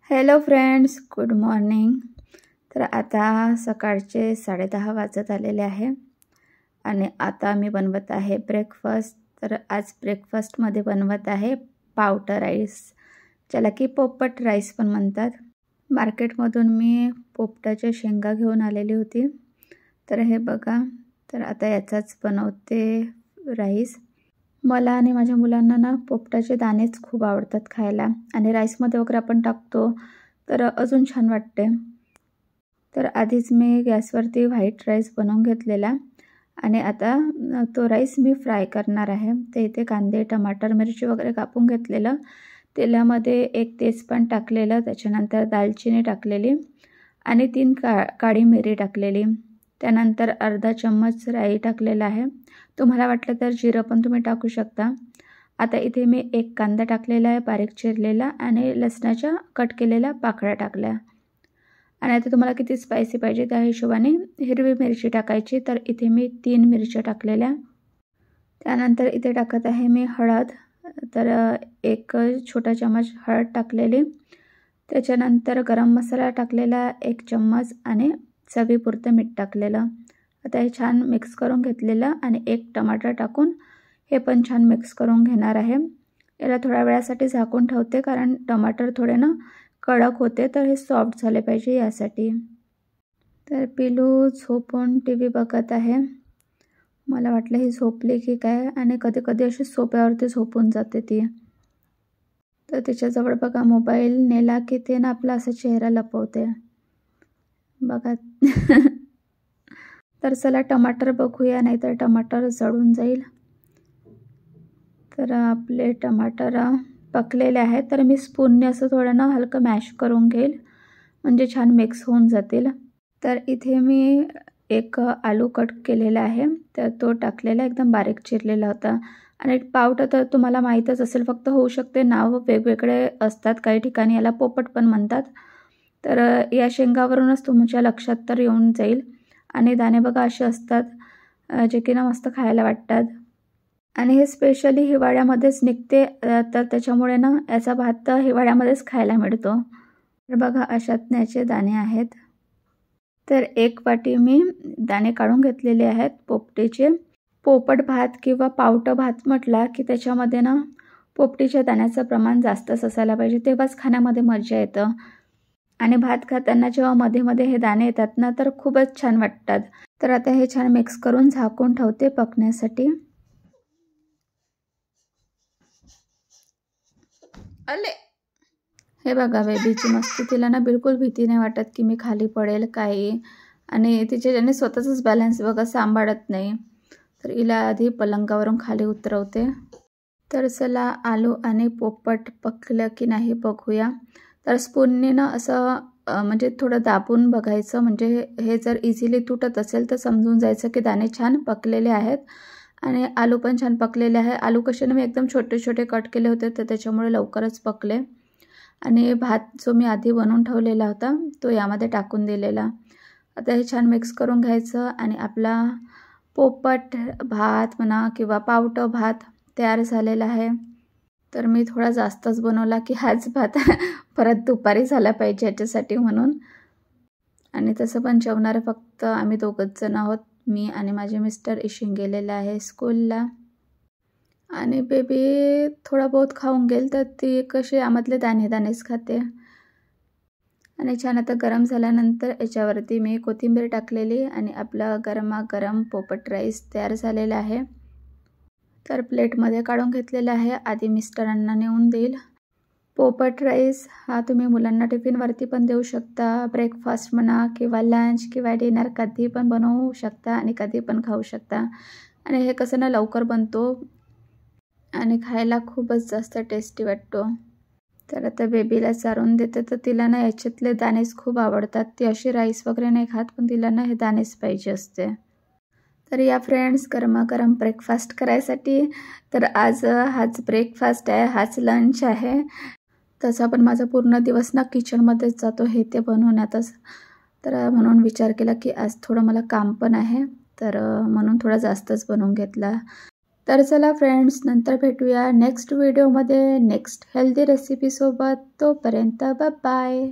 Hello friends, good morning. तर आता सकाळचे 10:30 वाजत आलेले आहे आणि आता मी बनवत आहे ब्रेकफास्ट। तर आज ब्रेकफास्टमध्ये बनवत आहे पावटा राईस, ज्याला की पोपट राईस पण म्हणतात। मार्केटमधून मी पोपटाच्या शेंगा घेऊन आलेली होती। तर हे बघा, तर आता याचाच बनवते राईस। मला आणि माझ्या मुलांना ना पोपटाचे दाणेच खूप आवडतात खायला आणि राईसमध्ये वगैरे आपण टाकतो तर अजून छान वाटते। तर आधीच मी गॅसवरती व्हाईट राईस बनवून घेतलेला आणि आता तो राईस मी फ्राय करणार आहे। तर इथे कांदे, टमाटर, मिरची वगैरे कापून घेतलेलं, तेलामध्ये एक तेजपान टाकलेलं, त्याच्यानंतर दालचिनी टाकलेली आणि 3 काळी मिरी टाकलेली, त्यानंतर अर्धा चम्मच राई टाकलेला आहे। तुम्हाला वाटलं तर जिरं पण तुम्ही टाकू शकता। आता इथे मी 1 कांदा टाकलेला आहे बारीक चिरलेला आणि लसणाच्या कट केलेल्या पाकळ्या टाकल्या आणि आता तुम्हाला किती स्पायसी पाहिजे त्या हिशोबाने हिरवी मिरची टाकायची। तर इथे मी 3 मिरच्या टाकलेल्या। त्यानंतर इथे टाकत आहे मी हळद, तर 1 छोटा चम्मच हळद टाकलेली, त्याच्यानंतर गरम मसाला टाकलेला 1 चम्मच आणि चवीपुरतं मीठ टाकलेलं। आता हे छान मिक्स करून घेतलेलं आणि 1 टमाटर टाकून हे पण छान मिक्स करून घेणार आहे। याला थोड्या वेळासाठी झाकून ठेवते, कारण टमाटर थोडे ना कडक होते, तर हे सॉफ्ट झाले पाहिजे यासाठी। तर पिलू झोपून टीव्ही बघत आहे। मला वाटलं ही झोपली की काय, आणि कधी कधी अशी सोफ्यावरती झोपून जाते ती। तर तिच्याजवळ बघा मोबाईल नेला की ते ना आपला असा चेहरा लपवते बघा। तर चला टमाटर बघूया, नाहीतर टमाटर जळून जाईल। तर आपले टमाटर पकलेले आहेत, तर मी स्पूनने असं थोडं ना हलकं मॅश करून घेईल, म्हणजे छान मिक्स होऊन जातील। तर इथे मी 1 आलू कट केलेला आहे, तर तो टाकलेला एकदम बारीक चिरलेला होता। आणि पावटा तर तुम्हाला माहीतच असेल, फक्त होऊ शकते नाव वेगवेगळे असतात, काही ठिकाणी याला पोपट पण म्हणतात। तर या शेंगावरूनच तुमच्या लक्षात तर येऊन जाईल। आणि दाणे बघा असे असतात, जे की ना मस्त खायला वाटतात आणि हे स्पेशली हिवाळ्यामध्येच निघते, तर त्याच्यामुळे ना याचा भात हिवाळ्यामध्येच खायला मिळतो। तर बघा अशात याचे दाणे आहेत। तर 1 वाटी मी दाणे काढून घेतलेले आहेत पोपटीचे। पोपट भात किंवा पावटा भात म्हटला की त्याच्यामध्ये ना पोपटीच्या दाण्याचं प्रमाण जास्तच असायला पाहिजे, तेव्हाच खाण्यामध्ये मजा येतं। आणि भात खाताना जेव्हा मध्ये मध्ये हे दाणे येतात ना, तर खूपच छान वाटतात। तर आता हे छान मिक्स करून झाकून ठेवते पकण्यासाठी। अले हे बघा बेबीची मस्ती, तिला ना बिलकुल भीती नाही वाटत की मी खाली पडेल काही, आणि तिच्याने स्वतःचाच बॅलन्स बघा सांभाळत नाही। तर हिला आधी पलंगावरून खाली उतरवते। तर चला आलू आणि पोपट पकलं की नाही बघूया। तर स्पूनने ना असं म्हणजे थोडं दाबून बघायचं, म्हणजे हे जर इझिली तुटत असेल तर समजून जायचं की दाणे छान पकलेले आहेत आणि आलू पण छान पकलेले आहे। आलू कशाने मी एकदम छोटे छोटे कट केले होते, तर त्याच्यामुळे लवकरच पकले। आणि भात जो मी आधी बनवून ठेवलेला होता तो यामध्ये टाकून दिलेला। आता हे छान मिक्स करून घ्यायचं आणि आपला पोपट भात म्हणा किंवा पावटा भात तयार झालेला आहे। तर मी थोडा जास्तच बनवला की हाच भात परत दुपारी झाला पाहिजे याच्यासाठी म्हणून। आणि तसं पण जेवणारे फक्त आम्ही 2च जण आहोत, मी आणि माझे मिस्टर। इशिंग गेलेला आहे स्कूलला आणि बेबी थोडा बहुत खाऊन गेल, तर ती कशी यामधले दाणे दाणेच खाते। आणि छान आता गरम झाल्यानंतर याच्यावरती मी कोथिंबीर टाकलेली आणि आपला गरमागरम पोपट राईस तयार झालेला आहे। तर प्लेटमध्ये काढून घेतलेला आहे, आधी मिस्टरांना नेऊन देईल। पोपट राईस हा तुम्ही मुलांना टिफिनवरती पण देऊ शकता, ब्रेकफास्ट म्हणा किंवा लंच किंवा डिनर कधी पण बनवू शकता आणि कधी पण खाऊ शकता। आणि हे कसं ना लवकर बनतो आणि खायला खूपच जास्त टेस्टी वाटतो। तर आता बेबीला चारून देते, तर तिला ना याच्यातले दाणेच खूप आवडतात। ती अशी राईस वगैरे नाही खात, पण तिला ना हे दाणेच पाहिजे असते। तर या फ्रेंड्स, गरमागरम ब्रेकफास्ट करायसाठी तर आज हाच ब्रेकफास्ट आहे, हाच लंच आहे। तसा पण माझा पूर्ण दिवस ना किचनमध्येच जातो हे ते बनवण्यातच। तर म्हणून विचार केला की आज थोडं मला काम पण आहे, तर म्हणून थोडा जास्तच बनवून घेतला। तर चला फ्रेंड्स, नंतर भेटूया नेक्स्ट व्हिडिओमध्ये नेक्स्ट हेल्दी रेसिपीसोबत. तोपर्यंत बाय.